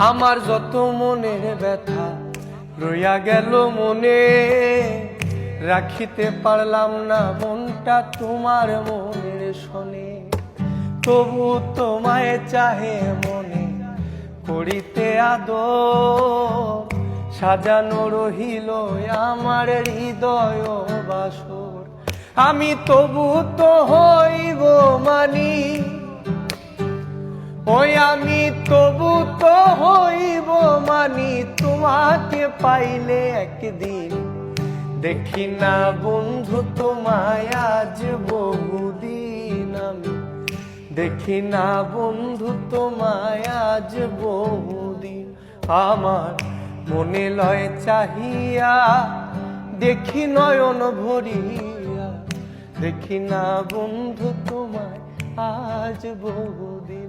আমার যত মনের ব্যথা রইয়া গেল মনে, রাখিতে পারলাম না মনটা তোমার মনের শোনে। তবু তোমায় চাহে মনে করিতে আদর, সাজানো রহিল আমার হৃদয় বাসর। আমি তবু তো হইব মানি, ওই আমি তবু তো হইব মানি তোমাকে পাইলে একদিন। দেখি না বন্ধু তোমায় আজ বহুদিন, আমি দেখি না বন্ধু তোমায় আজ বহুদিন। আমার মনে লয় চাহিয়া দেখি নয়ন ভরিয়া, দেখি না বন্ধু তোমায় আজ বহুদিন।